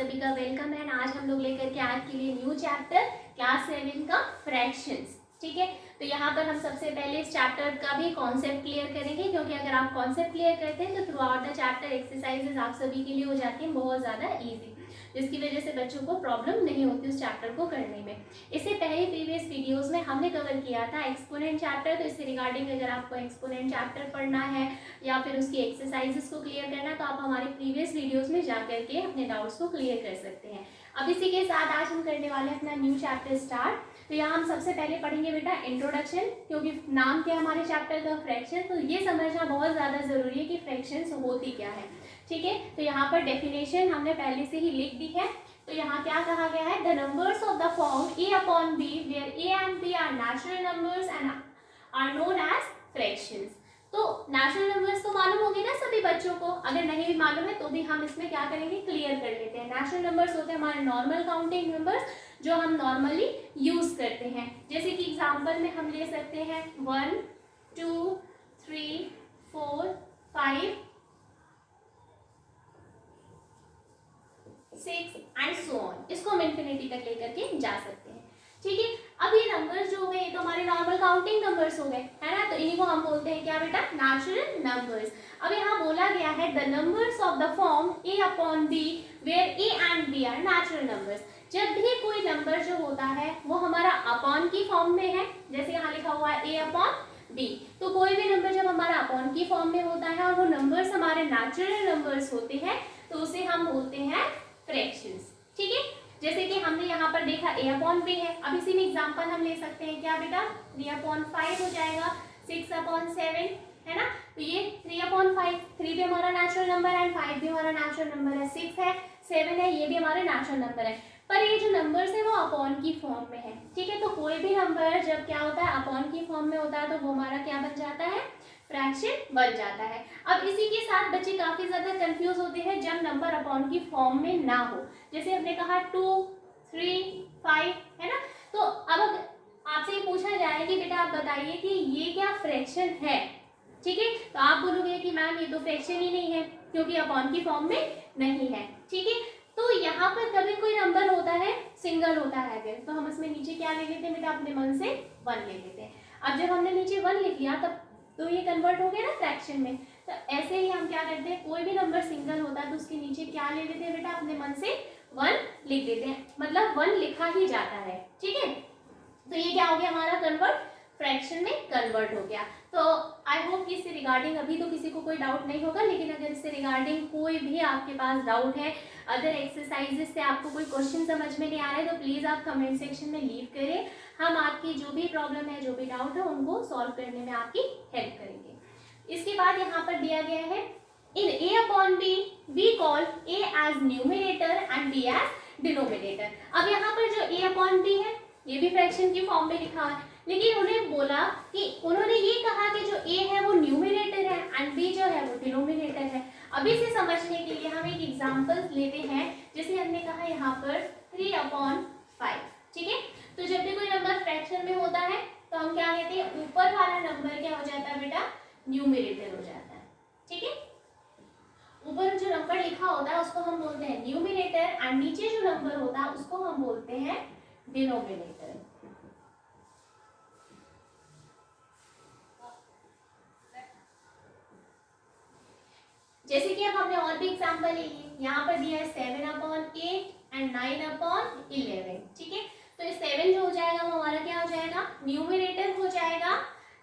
सभी का वेलकम है। आज हम लोग लेकर के आज के लिए न्यू चैप्टर क्लास 7 का फ्रैक्शंस। ठीक है, तो यहाँ पर हम सबसे पहले इस चैप्टर का भी कॉन्सेप्ट क्लियर करेंगे, क्योंकि अगर आप कॉन्सेप्ट क्लियर करते हैं तो through out the chapter exercises आप सभी के लिए हो जाती हैं बहुत ज़्यादा ईजी, जिसकी वजह से बच्चों को प्रॉब्लम नहीं होती उस चैप्टर को करने में। इससे पहले प्रीवियस वीडियोस में हमने कवर किया था एक्सपोनेंट चैप्टर, तो इससे रिगार्डिंग अगर आपको एक्सपोनेंट चैप्टर पढ़ना है या फिर उसकी एक्सरसाइजेस को क्लियर करना है तो आप हमारे प्रीवियस वीडियोस में जा करके अपने डाउट्स को क्लियर कर सकते हैं। अब इसी के साथ आज हम करने वाले हैं अपना न्यू चैप्टर स्टार्ट। तो यहाँ हम सबसे पहले पढ़ेंगे बेटा इंट्रोडक्शन, क्योंकि नाम क्या है हमारे चैप्टर का फ्रैक्शन, तो ये समझना बहुत ज़्यादा ज़रूरी है कि फ्रैक्शंस होती क्या है। ठीक है, तो यहाँ पर डेफिनेशन हमने पहले से ही लिख दी है। तो यहाँ क्या कहा गया है, the numbers of the form a upon b where a and b are natural numbers and are known as fractions। तो नेचुरल नंबर्स तो मालूम होंगे ना सभी बच्चों को, अगर नहीं भी मालूम है तो भी हम इसमें क्या करेंगे, क्लियर कर लेते हैं। नेचुरल नंबर्स होते हैं हमारे नॉर्मल काउंटिंग नंबर्स जो हम नॉर्मली यूज करते हैं। जैसे कि एग्जांपल में हम ले सकते हैं 1 2 3 4 5 6 एंड सो ऑन, इसको हम इन्फिनिटी तक लेकर के जा सकते हैं। ठीक है, अब ये नंबर्स जो हो गए तो हमारे नॉर्मल काउंटिंग नंबर्स हो गए, है ना, तो इन्हीं को हम बोलते हैं क्या बेटा, नेचुरल नंबर्स। अब यहाँ बोला गया है the numbers of the form a upon b where a and b are natural numbers। जब भी कोई नंबर जो होता है वो हमारा अपॉन की फॉर्म में है, जैसे यहाँ लिखा हुआ है a upon b, तो कोई भी नंबर जब हमारा अपॉन की फॉर्म में होता है और वो नंबर्स हमारे नेचुरल नंबर्स होते हैं तो उसे हम बोलते हैं फ्रैक्शंस। ठीक है, जैसे कि हमने यहाँ पर देखा a upon b है। अब इसी में एग्जांपल हम ले सकते हैं क्या बेटा, 3 upon 5 हो जाएगा, 6 upon 7, है ना, तो ये 3 upon 5, 3 भी हमारा नेचुरल नंबर है, 5 भी हमारा नेचुरल नंबर है, 6 है, 7 है, ये भी हमारे नेचुरल नंबर है। पर ये जो नंबर्स है वो अपॉन की फॉर्म में है। ठीक है, तो कोई भी नंबर जब क्या होता है अपॉन की फॉर्म में होता है तो वो हमारा क्या बन जाता है, फ्रैक्शन बन जाता है। अब इसी के साथ बच्चे काफी ज्यादा कंफ्यूज होते हैं जब नंबर अपॉन की फॉर्म में ना हो, जैसे हमने कहा 2 3 5, है ना, तो अब आपसे ये पूछा जाए कि बेटा आप बताइए कि ये क्या फ्रैक्शन है। ठीक है, तो आप बोलोगे कि मैम ये तो फ्रैक्शन ही नहीं है क्योंकि अपॉन की फॉर्म में नहीं है। ठीक है, तो यहाँ पर कभी कोई नंबर होता है सिंगल होता है अगर, तो हम इसमें नीचे क्या ले लेते हैं बेटा, अपने मन से 1 ले लेते हैं। अब जब हमने नीचे 1 लिख लिया तब तो ये कन्वर्ट हो गया ना फ्रैक्शन में, तो ऐसे ही हम क्या करते हैं, कोई भी नंबर सिंगल होता है तो उसके नीचे क्या ले लेते हैं बेटा, अपने मन से 1 लिख देते हैं, मतलब 1 लिखा ही जाता है। ठीक है, तो ये क्या हो गया हमारा, कन्वर्ट, फ्रैक्शन में कन्वर्ट हो गया। तो आई होप कि इससे रिगार्डिंग अभी तो किसी को कोई डाउट नहीं होगा, लेकिन अगर इससे रिगार्डिंग कोई भी आपके पास डाउट है, अदर एक्सरसाइजेस से आपको कोई क्वेश्चन समझ में नहीं आ रहा है तो प्लीज़ आप कमेंट सेक्शन में लीव करें। हम आपकी जो भी प्रॉब्लम है, जो भी डाउट है उनको सॉल्व करने में आपकी हेल्प करेंगे। इसके बाद यहाँ पर दिया गया है इन a upon b we call a as numerator and b as denominator। अब यहाँ पर जो a upon b है ये भी फ्रैक्शन की फॉर्म में लिखा है, लेकिन उन्हें बोला कि उन्होंने ये कहा कि जो a है वो न्यूमिनेटर है एंड b जो है वो डिनोमिनेटर है। अब इसे समझने के लिए हम एक एग्जांपल लेते हैं, जैसे हमने कहा यहाँ पर 3 upon 5। ठीक है, तो जब भी कोई नंबर फ्रैक्शन में होता है तो हम क्या कहते हैं, ऊपर वाला नंबर क्या हो जाता है बेटा, न्यूमिनेटर हो जाता है। ठीक है, ऊपर जो नंबर लिखा होता है उसको हम बोलते हैं न्यूमिनेटर एंड नीचे जो नंबर होता है उसको हम बोलते हैं डिनोमिनेटर। जैसे कि अब हमने और भी एग्जांपल ले लिए, यहाँ पर दिया है 7 upon 8 एंड 9 upon 11। ठीक है, तो ये 7 जो हो जाएगा वो हमारा क्या हो जाएगा, न्यूमिनेटर हो जाएगा,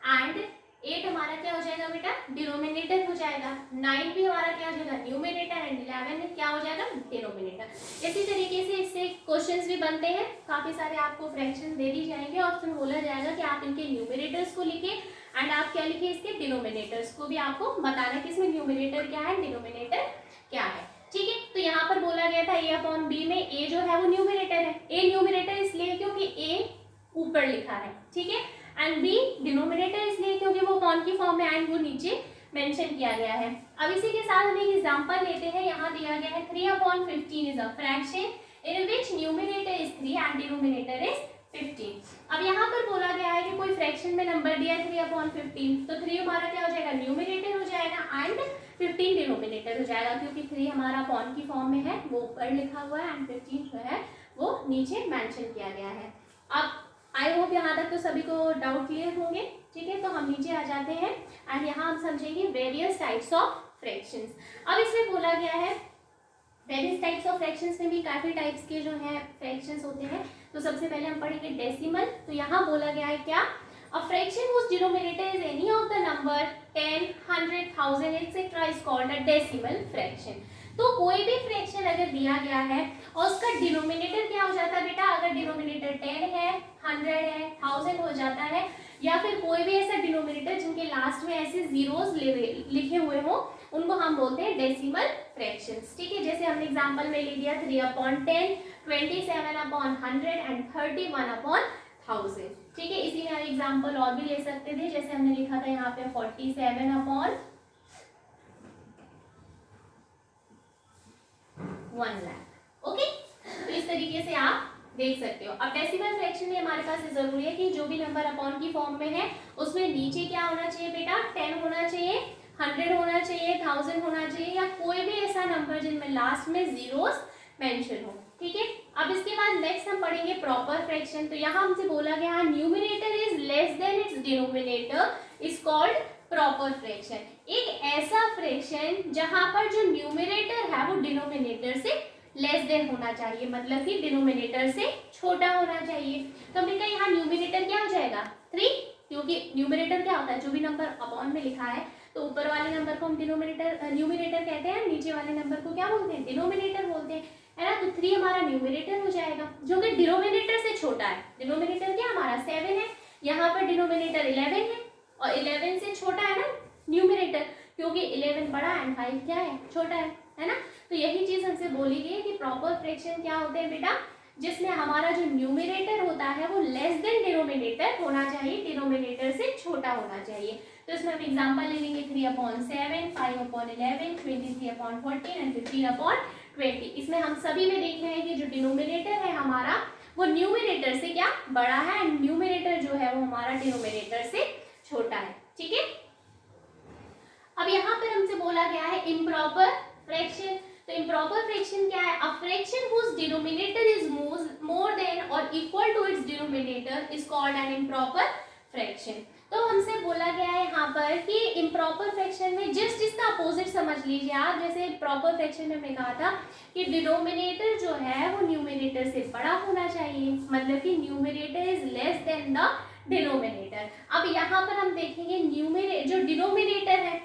एंड 8 हमारा क्या हो जाएगा बेटा, डिनोमिनेटर हो जाएगा। 9 भी हमारा क्या हो जाएगा, न्यूमिनेटर, एंड 11 क्या हो जाएगा, डिनोमिनेटर। इसी तरीके से इससे क्वेश्चंस भी बनते हैं, काफी सारे आपको फ्रैक्शंस दे दी जाएंगे और फिर बोला जाएगा कि आप इनके न्यूमिनेटर्स को लिखें एंड आप क्या लिखे, इसके डिनोमिनेटर्स को भी आपको बताना कि इसमें न्यूमिनेटर क्या है, डिनोमिनेटर क्या है। ठीक है, तो यहाँ पर बोला गया था a upon b में a जो है वो न्यूमिनेटर है। a न्यूमिनेटर इसलिए क्योंकि a ऊपर लिखा है, ठीक है, एंड b डिनोमिनेटर इसलिए क्योंकि वो अपॉन की फॉर्म में एंड वो नीचे मेंशन किया गया है। अब इसी के साथ हम एक एग्जांपल लेते हैं, यहाँ दिया गया है 3 upon 15 is a fraction in which numerator is 3 and denominator is 15। अब यहाँ पर बोला गया है कि कोई फ्रैक्शन में नंबर दिया है 3 upon 15, तो 3 हमारा क्या हो जाएगा, न्यूमिनेटर हो जाएगा एंड 15 डिनोमिनेटर हो जाएगा, क्योंकि 3 हमारा अपॉन की फॉर्म में है, वो ऊपर लिखा हुआ है, एंड 15 जो है वो नीचे मेंशन किया गया है। अब आई होप यहाँ तक तो सभी को डाउट क्लियर होंगे। ठीक है, तो हम नीचे आ जाते हैं एंड यहाँ हम समझेंगे वेरियस टाइप्स ऑफ फ्रैक्शंस। अब इसमें बोला गया है वेरियस टाइप्स ऑफ फ्रैक्शंस में भी काफ़ी टाइप्स के जो है फ्रैक्शंस होते हैं। तो सबसे पहले हम पढ़ेंगे डेसिमल। तो यहाँ बोला गया है क्या, a fraction whose denominator is any of the number 10, 100, 1000 etc. is called a decimal fraction। तो कोई भी फ्रैक्शन अगर दिया गया है और उसका डिनोमिनेटर क्या हो जाता है बेटा, अगर डिनोमिनेटर 10 है, 100 है, 1000 हो जाता है, या फिर कोई भी ऐसा डिनोमिनेटर जिनके लास्ट में ऐसे जीरोस लिखे हुए हो, उनको हम बोलते हैं डेसिमल फ्रैक्शंस। ठीक है, जैसे हमने एग्जांपल में ले लिया 3/10, 27/100 एंड 31/1000। ठीक है, इसी में हम एग्जांपल और भी ले सकते थे, जैसे हमने लिखा था यहाँ पे 47/1 लाख। ओके, तो इस तरीके से आप देख सकते हो। अब डेसिमल फ्रैक्शन में हमारे पास ये जरूरी है कि जो भी नंबर अपॉन की फॉर्म में है उसमें नीचे क्या होना चाहिए बेटा, 10 होना चाहिए, 100 होना चाहिए, 1000 होना चाहिए, या कोई भी ऐसा नंबर जिनमें लास्ट में जीरोस मेंशन हो। ठीक है, अब इसके बाद नेक्स्ट हम पढ़ेंगे प्रॉपर फ्रैक्शन। तो यहाँ हमसे बोला गया numerator is less than it's denominator is called proper fraction. एक ऐसा फ्रैक्शन जहां पर जो न्यूमरेटर है वो डिनोमिनेटर से लेस देन होना चाहिए, मतलब कि डिनोमिनेटर से छोटा होना चाहिए। तो हमने कहा यहाँ न्यूमरेटर क्या हो जाएगा 3, क्योंकि न्यूमरेटर क्या होता है, जो भी नंबर अपॉन में लिखा है तो ऊपर वाले नंबर को हम न्यूमरेटर कहते हैं, नीचे वाले नंबर को क्या बोलते हैं, डिनोमिनेटर बोलते हैं, है ना। तो 3 हमारा न्यूमरेटर हो जाएगा जो कि डिनोमिनेटर से छोटा है। डिनोमिनेटर क्या हमारा 7 है, यहाँ पर डिनोमिनेटर 11 है, और 11 से छोटा है ना न्यूमरेटर, क्योंकि 11 बड़ा एंड 5 क्या है, छोटा है ना। तो यही चीज हमसे बोली गई है कि प्रॉपर फ्रैक्शन क्या होते हैं बेटा, जिसमें हमारा जो न्यूमरेटर होता है वो लेस देन डिनोमिनेटर होना चाहिए, डिनोमिनेटर से छोटा होना चाहिए। तो इसमें हम एग्जांपल ले लेंगे 3/7, 5/11, 23/14 एंड 15/20। इसमें हम सभी में देख रहे हैं कि जो डिनोमिनेटर है हमारा वो न्यूमरेटर से क्या बड़ा है, एंड न्यूमरेटर जो है वो हमारा डिनोमिनेटर से छोटा है। ठीक है, अब यहाँ पर हमसे बोला गया है इम्प्रॉपर फ्रैक्शन। तो इम्प्रॉपर फ्रैक्शन क्या है, a fraction whose denominator is more than or equal to its denominator is called an improper fraction। तो हमसे बोला गया है यहाँ पर कि इम्प्रॉपर फ्रैक्शन में जस्ट इसका अपोजिट समझ लीजिए आप। जैसे प्रॉपर फ्रैक्शन में हमने कहा था कि डिनोमिनेटर जो है वो न्यूमरेटर से बड़ा होना चाहिए, मतलब कि numerator is less than the denominator. अब यहाँ पर हम देखेंगे जो डिनोमिनेटर है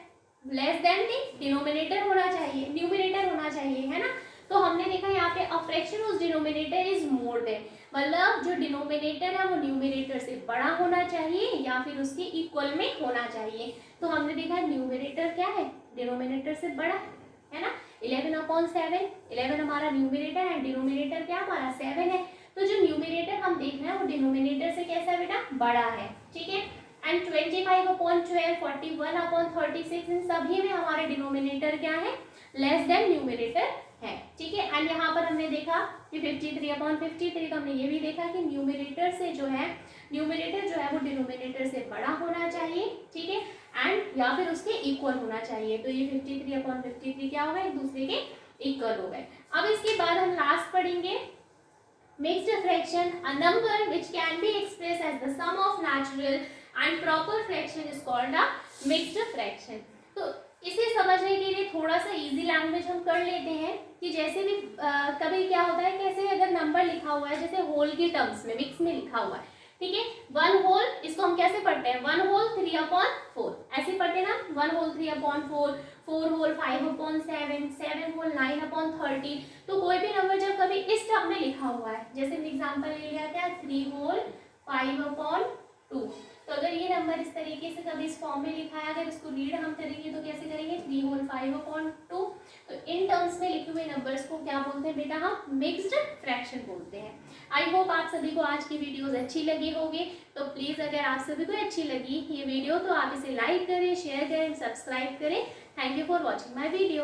लेस देन दी डिनोमिनेटर होना चाहिए, न्यूमरेटर होना चाहिए, है ना। तो हमने देखा यहाँ पे अ फ्रैक्शन उस डिनोमिनेटर इज मोर देन, मतलब जो डिनोमिनेटर है वो न्यूमरेटर से बड़ा होना चाहिए या फिर उसके इक्वल में होना चाहिए। तो हमने देखा न्यूमरेटर क्या है, डिनोमिनेटर से बड़ा है ना। 11/7, 11 हमारा न्यूमरेटर है, डिनोमिनेटर क्या हमारा 7 है। तो जो न्यूमरेटर हम देख रहे हैं वो डिनोमिनेटर से कैसा है बेटा, बड़ा है। ठीक है, एंड 25/12, 41/36 इन सभी में हमारे डिनोमिनेटर क्या है, लेस देन न्यूमरेटर है। ठीक है, एंड यहाँ पर हमने देखा कि 53/53, तो हमने ये भी देखा कि न्यूमरेटर जो है वो डिनोमिनेटर से बड़ा होना चाहिए। ठीक है, एंड या फिर उसके इक्वल होना चाहिए। तो ये 53/53 क्या हो गए, एक दूसरे के इक्वल हो गए। अब इसके बाद हम लास्ट पढ़ेंगे mixed fraction, a number which can be expressed as the sum of natural and proper fraction is called a mixed fraction। तो इसे समझने के लिए थोड़ा सा इजी लैंग्वेज हम कर लेते हैं कि जैसे भी कभी क्या होता है, कैसे अगर नंबर लिखा हुआ है जैसे होल के टर्म्स में मिक्स में लिखा हुआ है, ठीक है, 1 होल, इसको हम कैसे पढ़ते हैं, 1 होल 3/4 ऐसे पढ़ते हैं ना, 1 होल 3/4, 4 होल 5/7, 7 होल 9/13। तो कोई भी नंबर जब कभी इस टर्म में लिखा हुआ है, जैसे एग्जांपल ले लिया क्या 3 होल 5/2, तो अगर ये नंबर इस तरीके से कभी इस फॉर्म में लिखा है, अगर इसको रीड हम करेंगे तो कैसे करेंगे, 3 होल 5/2। तो इन टर्म्स में लिखे हुए नंबर्स को क्या बोलते हैं बेटा, हम मिक्स्ड फ्रैक्शन बोलते हैं। आई होप आप सभी को आज की वीडियोस अच्छी लगी होगी। तो प्लीज़ अगर आप सभी को अच्छी लगी ये वीडियो तो आप इसे लाइक करें, शेयर करें, सब्सक्राइब करें। Thank you for watching my video.